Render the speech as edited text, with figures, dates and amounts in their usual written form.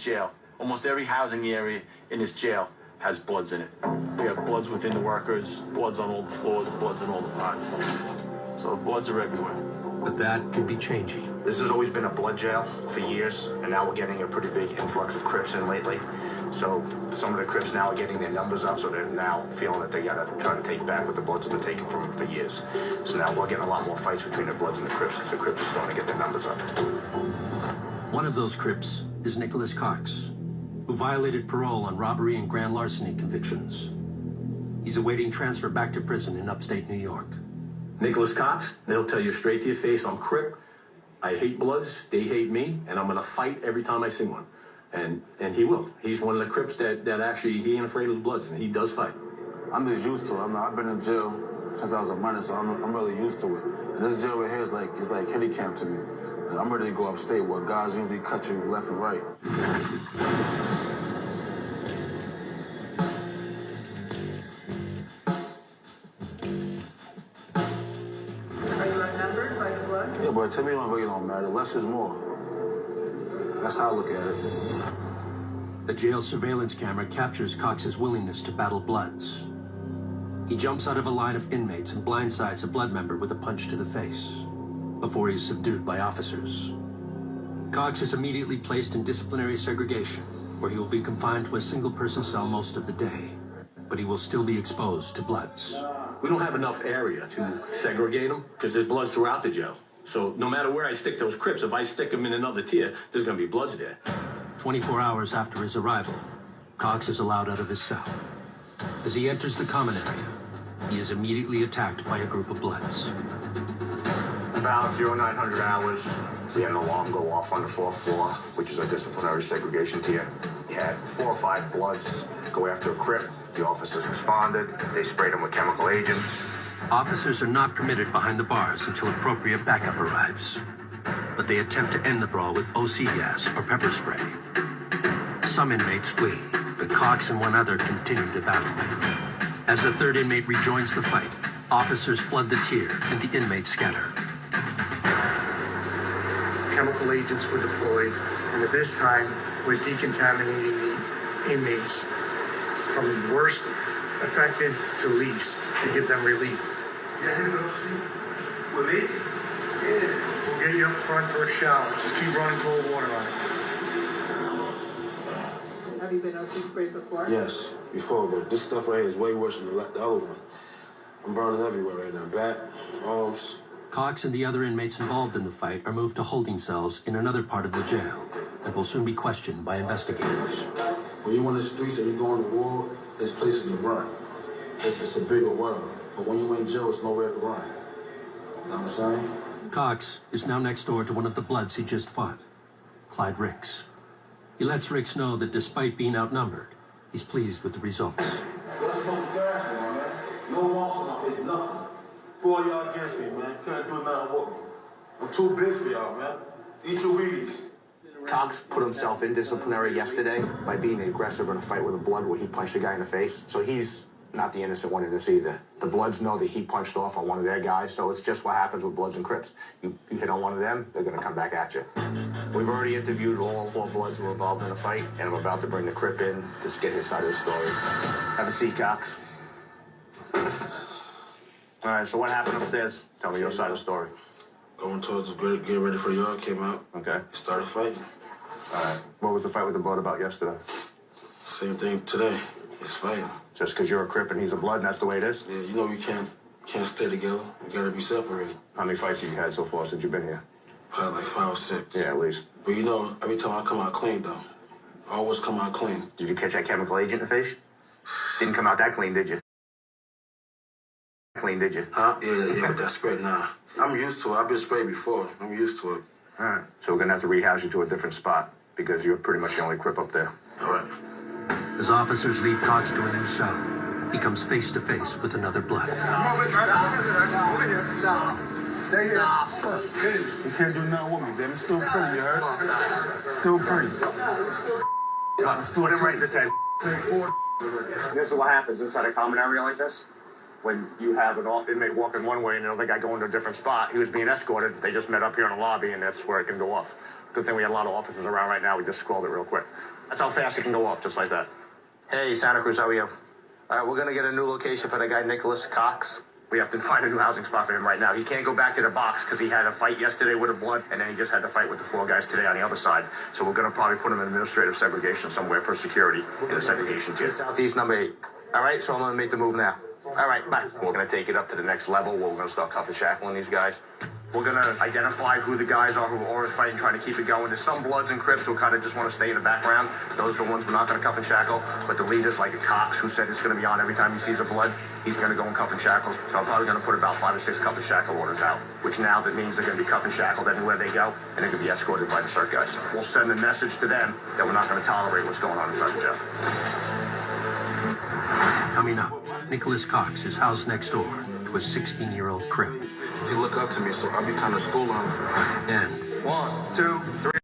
jail. Almost every housing area in this jail has bloods in it. We have bloods within the workers, bloods on all the floors, bloods in all the pods. So bloods are everywhere. But that could be changing. This has always been a blood jail for years, and now we're getting a pretty big influx of Crips in lately. So some of the Crips now are getting their numbers up, so they're now feeling that they gotta try to take back what the Bloods have been taking from them for years. So now we're getting a lot more fights between the Bloods and the Crips, because the Crips are starting to get their numbers up. One of those Crips is Nicholas Cox, who violated parole on robbery and grand larceny convictions. He's awaiting transfer back to prison in upstate New York. Nicholas Cox, they'll tell you straight to your face, I'm Crip, I hate Bloods, they hate me, and I'm gonna fight every time I see one. And he will. He's one of the Crips that actually, he ain't afraid of the Bloods, and he does fight. I'm just used to it. I've been in jail since I was a minor, so I'm really used to it. And this jail right here is like kitty camp to me. And I'm ready to go upstate where guys usually cut you left and right. Are you unnumbered by the Bloods? Yeah, but to me, it really don't matter. Less is more. That's how I look at it. The jail surveillance camera captures Cox's willingness to battle Bloods. He jumps out of a line of inmates and blindsides a Blood member with a punch to the face before he is subdued by officers. Cox is immediately placed in disciplinary segregation, where he will be confined to a single-person cell most of the day, but he will still be exposed to Bloods. We don't have enough area to segregate them because there's Bloods throughout the jail. So no matter where I stick those Crips, if I stick them in another tier, there's going to be Bloods there. 24 hours after his arrival, Cox is allowed out of his cell. As he enters the common area, he is immediately attacked by a group of Bloods. About 0900 hours, we had an alarm go off on the 4th floor, which is a disciplinary segregation tier. We had 4 or 5 Bloods go after a Crip. The officers responded. They sprayed him with chemical agents. Officers are not permitted behind the bars until appropriate backup arrives. But they attempt to end the brawl with OC gas or pepper spray. Some inmates flee, but Cox and one other continue to battle. As the third inmate rejoins the fight, officers flood the tier and the inmates scatter. Chemical agents were deployed, and at this time, we're decontaminating the inmates from worst affected to least to get them relief. With me? Yeah. We'll get you up front for a shower. Just keep running cold water on it. Have you been OC sprayed before? Yes, before, but this stuff right here is way worse than the other one. I'm burning everywhere right now. Back, arms. Cox and the other inmates involved in the fight are moved to holding cells in another part of the jail and will soon be questioned by investigators. When you're on the streets and you go on the war, there's places to run. It's a bigger world. But when you're in jail, it's nowhere to run. You know what I'm saying? Cox is now next door to one of the Bloods he just fought, Clyde Ricks. He lets Ricks know that despite being outnumbered, he's pleased with the results. Let's go to man. No marks on my face, nothing. 4 of y'all against me, man. Couldn't do nothing with me. I'm too big for y'all, man. Eat your Wheaties. Cox put himself in disciplinary yesterday by being aggressive in a fight with a Blood where he punched a guy in the face. So he's not the innocent one in this either. The Bloods know that he punched off on one of their guys, so it's just what happens with Bloods and Crips. You hit on one of them, they're going to come back at you. We've already interviewed all 4 Bloods who were involved in the fight, and I'm about to bring the Crip in to get his side of the story. Have a seat, Cox. All right, so what happened upstairs? Tell me your side of the story. Going towards the grid, get ready for the yard, came out. Okay. Started fighting. All right. What was the fight with the Blood about yesterday? Same thing today. It's fighting. Just because you're a Crip and he's a Blood, and that's the way it is? Yeah, you know we can't stay together. We gotta be separated. How many fights have you had so far since you've been here? Probably like 5 or 6. Yeah, at least. But you know, every time I come out clean, though. I always come out clean. Did you catch that chemical agent in the face? Didn't come out that clean, did you? Clean, did you? Huh? Yeah, with that spray, nah. I'm used to it. I've been sprayed before. I'm used to it. All right. So we're going to have to rehouse you to a different spot because you're pretty much the only Crip up there. All right. As officers lead Cox to a new cell, he comes face to face with another Blood. Stop. Stay here. Stop. You can't do nothing with me, baby. It's still pretty, you heard? Still pretty. Put him right in the tent. This is what happens inside a common area like this. When you have an inmate walking one way and another guy going to a different spot, he was being escorted. They just met up here in the lobby, and that's where it can go off. Good thing we have a lot of officers around right now. We just scrolled it real quick. That's how fast it can go off, just like that. Hey, Santa Cruz, how are you? All right, we're gonna get a new location for the guy Nicholas Cox. We have to find a new housing spot for him right now. He can't go back to the box because he had a fight yesterday with a blood, and then he just had to fight with the 4 guys today on the other side. So we're gonna probably put him in administrative segregation somewhere per security in a segregation tier. Southeast number 8. All right, so I'm gonna make the move now. All right, bye. We're gonna take it up to the next level where we're gonna start cuffing shackling these guys. We're gonna identify who the guys are who are fighting, trying to keep it going. There's some Bloods and Crips who kind of just want to stay in the background. Those are the ones we're not gonna cuff and shackle. But the leaders, like a Cox, who said it's gonna be on every time he sees a Blood, he's gonna go and cuff and shackles. So I'm probably gonna put about 5 or 6 cuff and shackle orders out. Which now that means they're gonna be cuff and shackled everywhere they go, and they're gonna be escorted by the CERT guys. We'll send a message to them that we're not gonna tolerate what's going on inside the jail. Coming up, Nicholas Cox is housed next door to a 16-year-old Crip. He look up to me, so I be kind of cool on him. And 1, 2, 3.